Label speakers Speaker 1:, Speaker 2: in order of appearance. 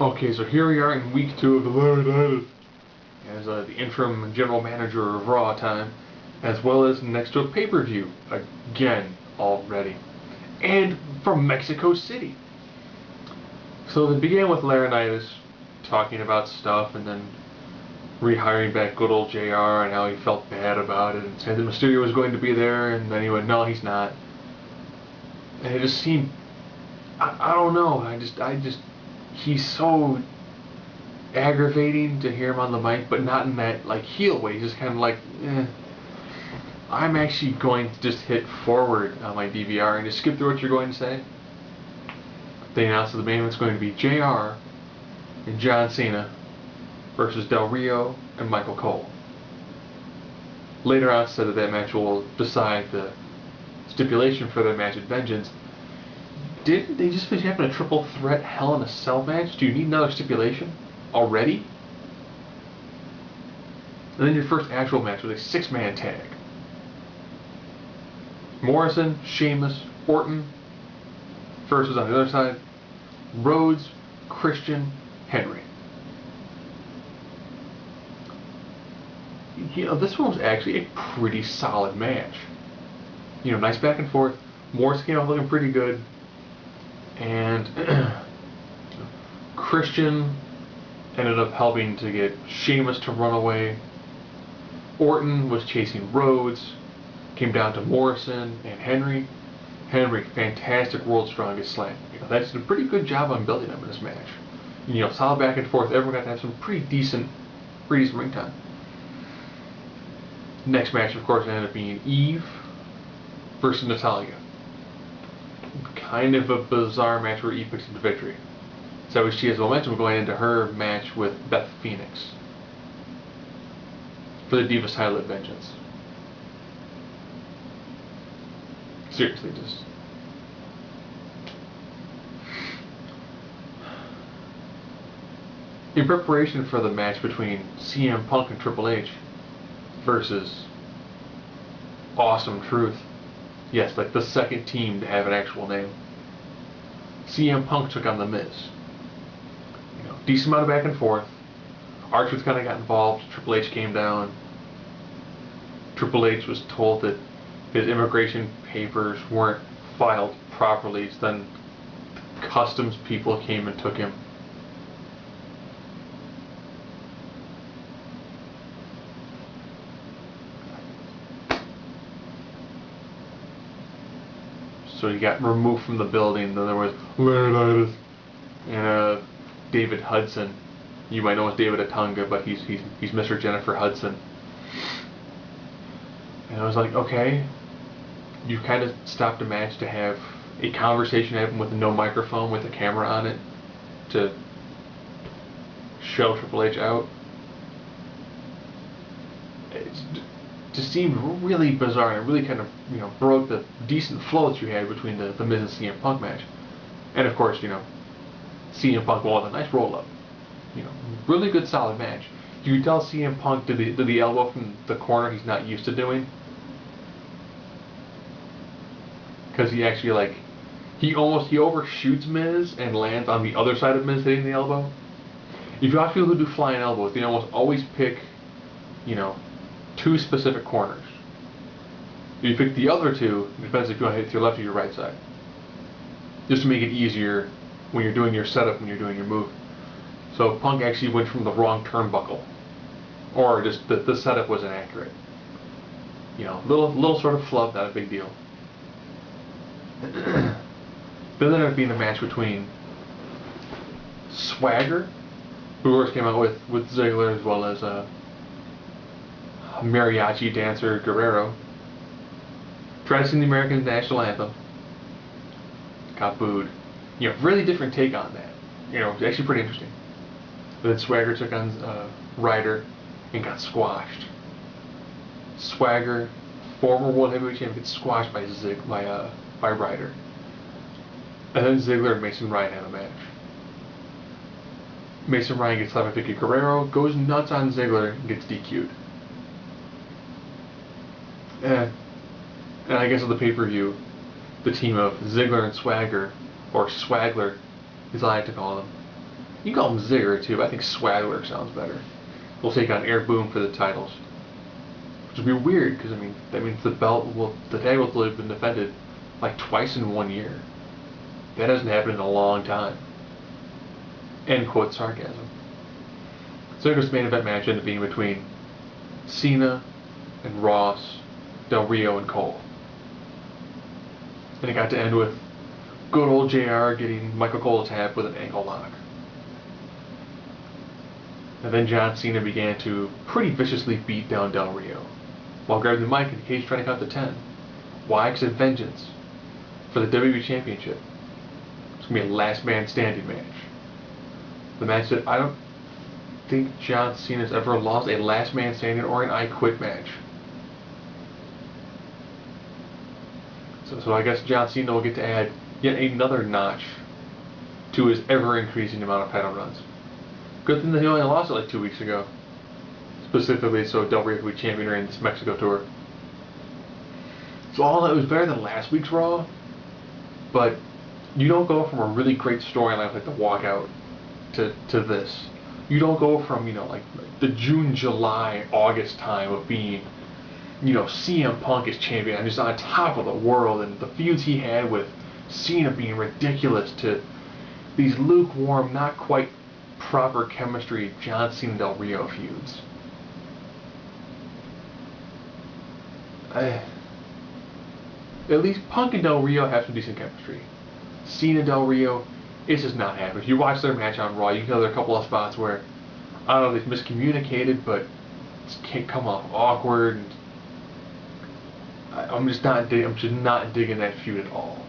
Speaker 1: Okay, so here we are in week 2 of the Laurinaitis as the interim general manager of Raw time, as well as next to a pay-per-view again already, and from Mexico City. So they began with Laurinaitis talking about stuff, and then rehiring back good old JR and how he felt bad about it, and said that Mysterio was going to be there, and then he went, no, he's not. And it just seemed, I don't know, he's so aggravating to hear him on the mic, but not in that like heel way. He's just kind of like, I'm actually going to just hit forward on my DVR and just skip through what you're going to say. They announced that the main event's going to be JR and John Cena versus Del Rio and Michael Cole. Later on, said that match will decide the stipulation for their match at Vengeance. Didn't they just finish having a triple threat Hell in a Cell match? Do you need another stipulation already? And then your first actual match was a 6-man tag. Morrison, Sheamus, Orton versus on the other side, Rhodes, Christian, Henry. You know, this one was actually a pretty solid match. You know, nice back and forth. Morrison came out looking pretty good. And Christian ended up helping to get Sheamus to run away. Orton was chasing Rhodes. Came down to Morrison and Henry. Henry, fantastic World's Strongest Slam. You know, that's a pretty good job on building him in this match. You know, solid back and forth. Everyone got to have some pretty decent ring time. Next match, of course, ended up being Eve versus Natalya. Kind of a bizarre match where Eve picks up the victory. So she has momentum going into her match with Beth Phoenix for the Divas title at Vengeance. Seriously, just... in preparation for the match between CM Punk and Triple H versus Awesome Truth, yes, like the second team to have an actual name, CM Punk took on The Miz. You know, decent amount of back and forth. R-Truth kind of got involved. Triple H came down. Triple H was told that his immigration papers weren't filed properly, so then customs people came and took him. So he got removed from the building. Then there was Laurinaitis and David Hudson. You might know as David Atunga, but he's Mr. Jennifer Hudson. And I was like, okay, you kind of stopped a match to have a conversation happen with no microphone, with a camera on it, to show Triple H out. It just seemed really bizarre, and it really kind of, you know, broke the decent flow that you had between the Miz and CM Punk match. And of course, you know, CM Punk won with a nice roll-up. You know, really good, solid match. You could tell CM Punk did the elbow from the corner he's not used to doing. Because he actually, like, he overshoots Miz and lands on the other side of Miz hitting the elbow. If you watch people who do flying elbows, they almost always pick, you know, 2 specific corners. If you pick the other 2, it depends if you want to hit your left or your right side. Just to make it easier when you're doing your setup, when you're doing your move. So Punk actually went from the wrong turnbuckle. Or just the setup was inaccurate. You know, little sort of flub, not a big deal. Then there ended up being a match between Swagger, who first came out with Ziggler, as well as mariachi dancer Guerrero. Tried to sing the American national anthem. Got booed. You know, really different take on that. You know, actually pretty interesting. But then Swagger took on Ryder and got squashed. Swagger, former World Heavyweight Champion, gets squashed by Ryder. And then Ziggler and Mason Ryan have a match. Mason Ryan gets slapped by Vicky Guerrero, goes nuts on Ziggler, and gets DQ'd. And I guess on the pay-per-view, the team of Ziggler and Swagger, or Swagler, as I like to call them, You can call him Ziggler too, but I think Swagler sounds better. Will take on Air Boom for the titles. Which would be weird, because I mean, that means the tag will have been defended like twice in 1 year. That hasn't happened in a long time. End quote sarcasm. So this main event match ended up being between Cena and Ross, Del Rio and Cole. And it got to end with good old JR getting Michael Cole tapped with an ankle lock. And then John Cena began to pretty viciously beat down Del Rio while grabbing the mic in case trying to count to 10. Why? Because of vengeance for the WWE Championship. It's going to be a last man standing match. The match that I don't think John Cena's ever lost a last man standing or an I quit match. So I guess John Cena will get to add yet another notch to his ever increasing amount of title runs. Good thing that he only lost it like 2 weeks ago. Specifically so Del Rio could be champion during this Mexico tour. So all that was better than last week's Raw, but you don't go from a really great storyline like the walkout to this. You don't go from, like the June, July, August time of being, CM Punk is champion and just on top of the world, and the feuds he had with Cena being ridiculous, to these lukewarm, not quite proper chemistry John Cena Del Rio feuds. At least Punk and Del Rio have some decent chemistry. Cena Del Rio, it's just not happening. If you watch their match on Raw, you can tell there are a couple of spots where, I don't know, they've miscommunicated, but it can't come off awkward. I'm just not digging that feud at all.